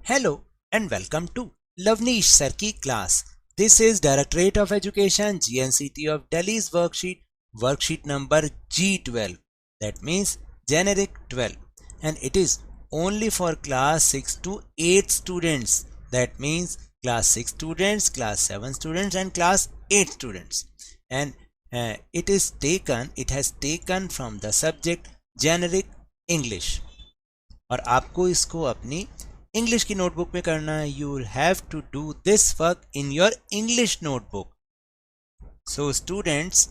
Hello and welcome to Lavneesh Sir की class. This is Directorate of Education GNCT of Delhi's worksheet number G12. That means generic 12, and it is only for class 6 to 8 students. That means class 6 students, class 7 students and class 8 students. And it has taken from the subject generic English. और आपको इसको अपनी English की notebook में करना है. You will have to do this work in your English notebook. So students,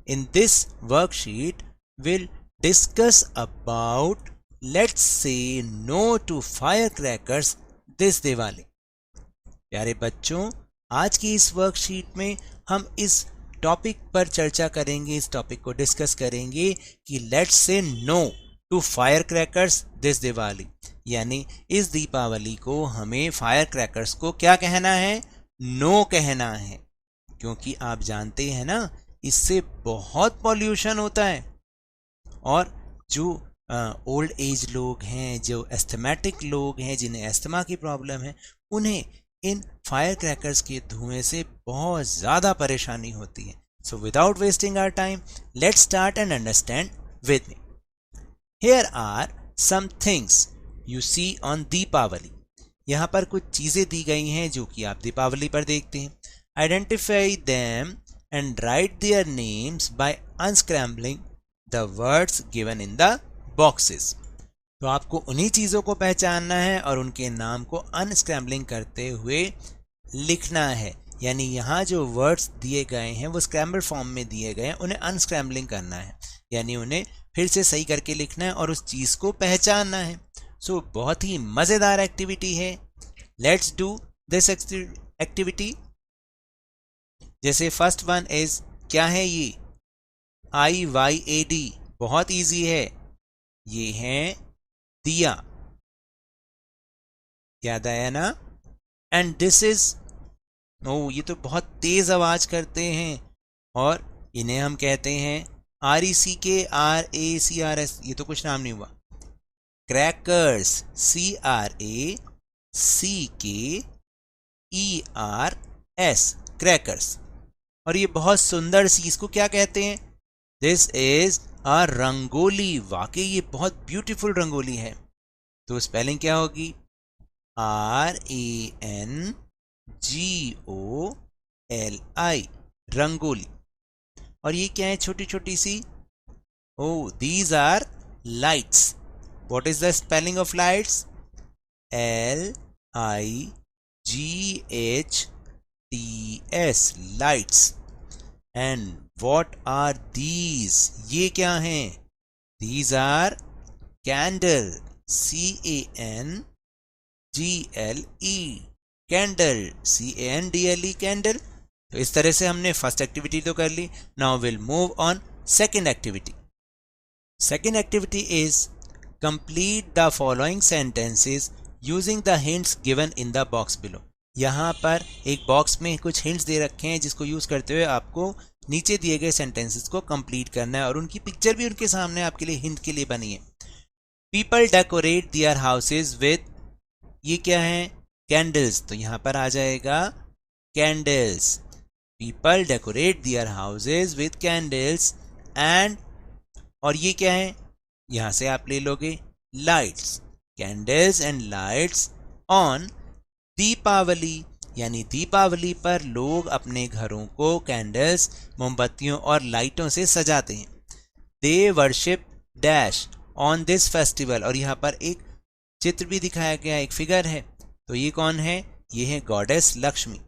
in this worksheet will discuss about let's say no to fire crackers this Diwali. प्यारे बच्चों, आज की इस वर्कशीट में हम इस टॉपिक पर चर्चा करेंगे, इस टॉपिक को डिस्कस करेंगे कि let's say no to fire crackers this Diwali. यानी इस दीपावली को हमें फायर क्रैकर्स को क्या कहना है? नो कहना है. क्योंकि आप जानते हैं ना, इससे बहुत पॉल्यूशन होता है. और जो ओल्ड एज लोग हैं, जो एस्थमेटिक लोग हैं, जिन्हें एस्थमा की प्रॉब्लम है, उन्हें इन फायर क्रैकर्स के धुएं से बहुत ज़्यादा परेशानी होती है. So without wasting our time, let's start and understand with me. Here are some things you see on Deepavali. यहाँ पर कुछ चीज़ें दी गई हैं जो कि आप दीपावली पर देखते हैं. Identify them and write their names by unscrambling the words given in the boxes. तो आपको उन्हीं चीज़ों को पहचानना है और उनके नाम को अनस्क्रैम्बलिंग करते हुए लिखना है. यानी यहाँ जो वर्ड्स दिए गए हैं वो स्क्रैम्बल फॉर्म में दिए गए हैं, उन्हें अनस्क्रैम्बलिंग करना है. यानी उन्हें फिर से सही करके लिखना है और उस चीज़ को पहचानना है. सो बहुत ही मज़ेदार एक्टिविटी है. Let's do this activity. जैसे फर्स्ट वन इज, क्या है ये? IYAD. बहुत इजी है. ये है दिया. याद आया ना? एंड दिस इज, ये तो बहुत तेज आवाज करते हैं और इन्हें हम कहते हैं RECKRACRS. ये तो कुछ नाम नहीं हुआ. क्रैकर्स. CRACKERS. क्रैकर्स. और ये बहुत सुंदर सी, इसको क्या कहते हैं? This is a rangoli. वाकई ये बहुत ब्यूटीफुल रंगोली है. तो स्पेलिंग क्या होगी? RANGOLI. रंगोली. और ये क्या है? छोटी छोटी सी. These are lights. What is the spelling of lights? LIGHTS. Lights. And what are these? ये क्या हैं? These are candle. CANGLE. Candle. CANDLE. Candle. तो इस तरह से हमने फर्स्ट एक्टिविटी तो कर ली. Now will move on second activity. Second activity is complete the following sentences using the hints given in the box below. यहाँ पर एक बॉक्स में कुछ हिंट्स दे रखे हैं जिसको यूज करते हुए आपको नीचे दिए गए सेंटेंसेस को कंप्लीट करना है. और उनकी पिक्चर भी उनके सामने आपके लिए हिंट के लिए बनी है. People decorate their houses with, ये क्या है? कैंडल्स. तो यहाँ पर आ जाएगा candles. People decorate their houses with candles and, और ये क्या है? यहाँ से आप ले लोगे lights. Candles and lights on Deepawali. यानी दीपावली पर लोग अपने घरों को कैंडल्स, मोमबत्तियों और लाइटों से सजाते हैं. They worship dash on this festival. और यहाँ पर एक चित्र भी दिखाया गया, एक फिगर है. तो ये कौन है? ये है goddess Lakshmi.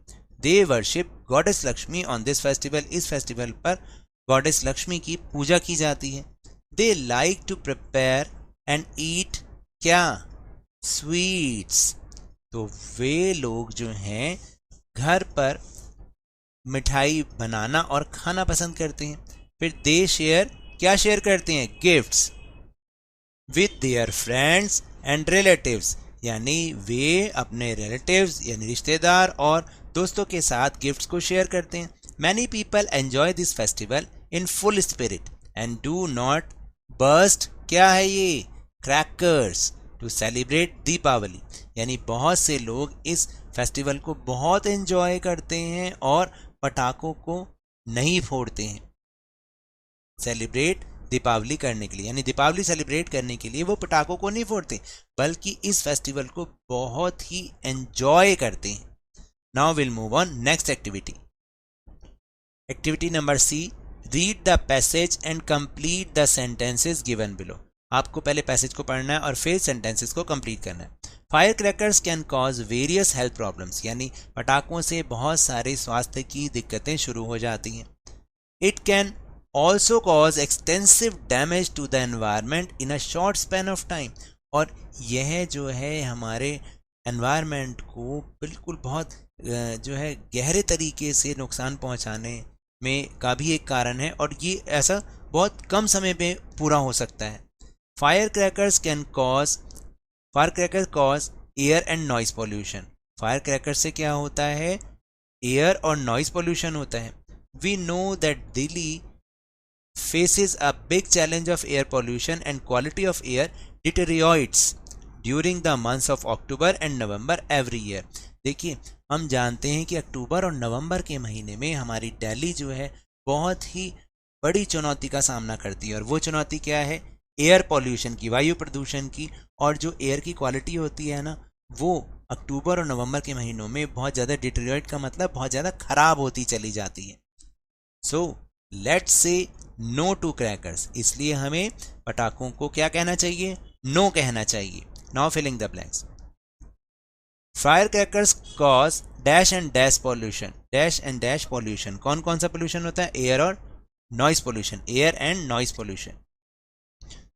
They worship Goddess Lakshmi on this festival. इस फेस्टिवल पर गॉडेस लक्ष्मी की पूजा की जाती है. They like to prepare and eat, क्या? Sweets. तो वे लोग जो हैं घर पर मिठाई बनाना और खाना पसंद करते हैं. फिर they share, क्या शेयर करते हैं? Gifts. With their friends and relatives. यानी वे अपने रिलेटिव्स यानी रिश्तेदार और दोस्तों के साथ गिफ्ट्स को शेयर करते हैं. Many people enjoy this festival in full spirit and do not burst, क्या है ये? क्रैकर्स. टू सेलिब्रेट दीपावली, यानी बहुत से लोग इस फेस्टिवल को बहुत एंजॉय करते हैं और पटाखों को नहीं फोड़ते हैं सेलिब्रेट दीपावली करने के लिए, यानी दीपावली सेलिब्रेट करने के लिए वो पटाखों को नहीं फोड़ते बल्कि इस फेस्टिवल को बहुत ही एंजॉय करते हैं। Now will move on next activity. Activity number C, read the passage and complete the sentences given below. आपको पहले पैसेज को पढ़ना है और फिर सेंटेंसेस को कंप्लीट करना है। Fire crackers can cause various health problems, यानी पटाखों से बहुत सारे स्वास्थ्य की दिक्कतें शुरू हो जाती हैं। It can also cause extensive damage to the environment in a short span of time, और यह जो है हमारे environment को बिल्कुल बहुत जो है गहरे तरीके से नुकसान पहुंचाने में का भी एक कारण है और ये ऐसा बहुत कम समय में पूरा हो सकता है। Firecrackers cause air and noise pollution। Firecrackers से क्या होता है, एयर और नॉइज पोल्यूशन होता है। We know that Delhi faces a big challenge of air pollution and quality of air deteriorates during the months of October and November every year। देखिए, हम जानते हैं कि अक्टूबर और नवंबर के महीने में हमारी दिल्ली जो है बहुत ही बड़ी चुनौती का सामना करती है, और वो चुनौती क्या है, एयर पॉल्यूशन की, वायु प्रदूषण की। और जो एयर की क्वालिटी होती है ना, वो अक्टूबर और नवंबर के महीनों में बहुत ज़्यादा डिटेरियोरेट का मतलब बहुत ज़्यादा खराब होती चली जाती है। So let's say no to crackers, इसलिए हमें पटाखों को क्या कहना चाहिए, नो कहना चाहिए। Now filling the blanks. Fire crackers cause dash and dash pollution. Dash and dash pollution कौन कौन सा पॉल्यूशन होता है, एयर और noise pollution, air and noise pollution.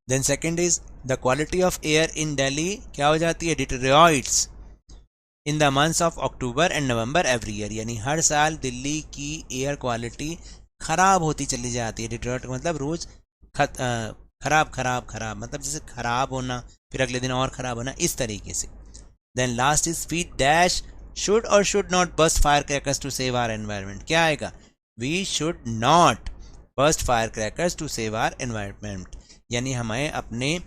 Then second is the quality of air in Delhi क्या हो जाती है, deteriorates in the months of October and November every year, यानी हर साल दिल्ली की एयर क्वालिटी खराब होती चली जाती है। डिटेरियोरेट मतलब रोज खराब मतलब जैसे खराब होना, फिर अगले दिन और खराब होना, इस तरीके से। Then last is we dash should और should not bust fire crackers to save our environment. क्या आएगा, we should not bust fire crackers to save our environment, यानी हमें अपने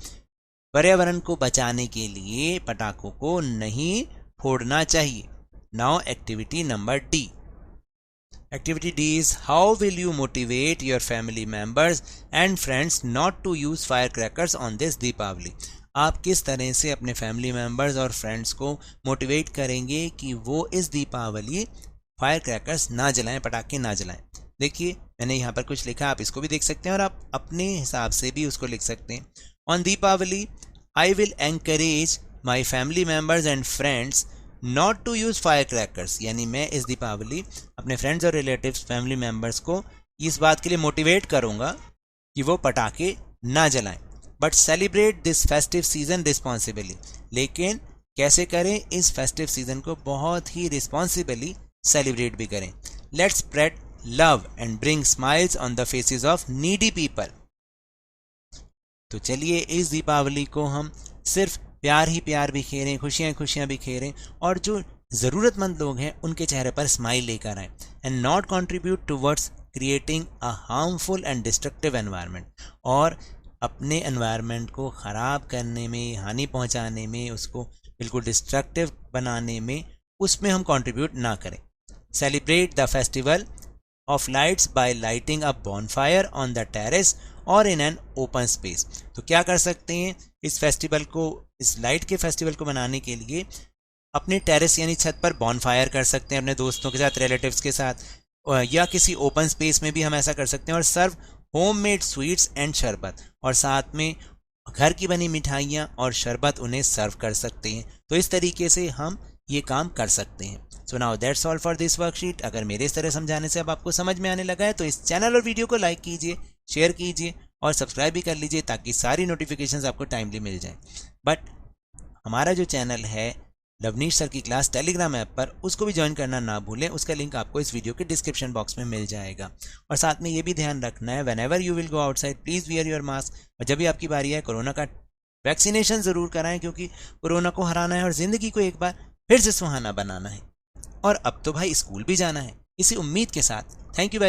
पर्यावरण को बचाने के लिए पटाखों को नहीं फोड़ना चाहिए। Now activity number D. Activity D is how will you motivate your family members and friends not to use firecrackers on this Deepavali? आप किस तरह से अपने फैमिली मेम्बर्स और फ्रेंड्स को मोटिवेट करेंगे कि वो इस दीपावली फायर क्रैकर्स ना जलाएं, पटाखे ना जलाएं। देखिए, मैंने यहाँ पर कुछ लिखा, आप इसको भी देख सकते हैं और आप अपने हिसाब से भी उसको लिख सकते हैं। On Deepavali I will encourage my family members and friends not to use fire crackers, यानी मैं इस दीपावली अपने फ्रेंड्स और रिलेटिव्स फैमिली मेम्बर्स को इस बात के लिए मोटिवेट करूँगा कि वो पटाखे ना जलाएं, but celebrate this festive season responsibly. लेकिन कैसे करें, इस फेस्टिव सीजन को बहुत ही रिस्पॉन्सिबली सेलिब्रेट भी करें। Let's spread love and bring smiles on the faces of needy people. तो चलिए इस दीपावली को हम सिर्फ प्यार ही प्यार बिखेरें, खुशियाँ खुशियाँ बिखेरें और जो ज़रूरतमंद लोग हैं उनके चेहरे पर स्माइल लेकर आएँ, and not contribute towards creating a harmful and destructive environment. और अपने एनवायरनमेंट को ख़राब करने में, हानि पहुंचाने में, उसको बिल्कुल डिस्ट्रक्टिव बनाने में, उसमें हम कंट्रीब्यूट ना करें। Celebrate the festival of lights by lighting a bonfire on the terrace और इन एन ओपन स्पेस। तो क्या कर सकते हैं, इस फेस्टिवल को, इस लाइट के फेस्टिवल को मनाने के लिए अपने टेरेस यानी छत पर बॉनफायर कर सकते हैं अपने दोस्तों के साथ, रिलेटिव्स के साथ, या किसी ओपन स्पेस में भी हम ऐसा कर सकते हैं। और सर्व होममेड स्वीट्स एंड शरबत, और साथ में घर की बनी मिठाइयाँ और शरबत उन्हें सर्व कर सकते हैं। तो इस तरीके से हम ये काम कर सकते हैं। So now that's all for this worksheet. अगर मेरे इस तरह समझाने से अब आपको समझ में आने लगा है तो इस चैनल और वीडियो को लाइक कीजिए, शेयर कीजिए और सब्सक्राइब भी कर लीजिए ताकि सारी नोटिफिकेशंस आपको टाइमली मिल जाएं। बट हमारा जो चैनल है लवनीश सर की क्लास टेलीग्राम ऐप पर, उसको भी ज्वाइन करना ना भूलें। उसका लिंक आपको इस वीडियो के डिस्क्रिप्शन बॉक्स में मिल जाएगा। और साथ में ये भी ध्यान रखना है, whenever you will go outside please wear your mask. और जब भी आपकी बारी है, कोरोना का वैक्सीनेशन ज़रूर कराएं, क्योंकि कोरोना को हराना है और ज़िंदगी को एक बार फिर से सुहाना बनाना है। और अब तो भाई स्कूल भी जाना है। इसी उम्मीद के साथ थैंक यू।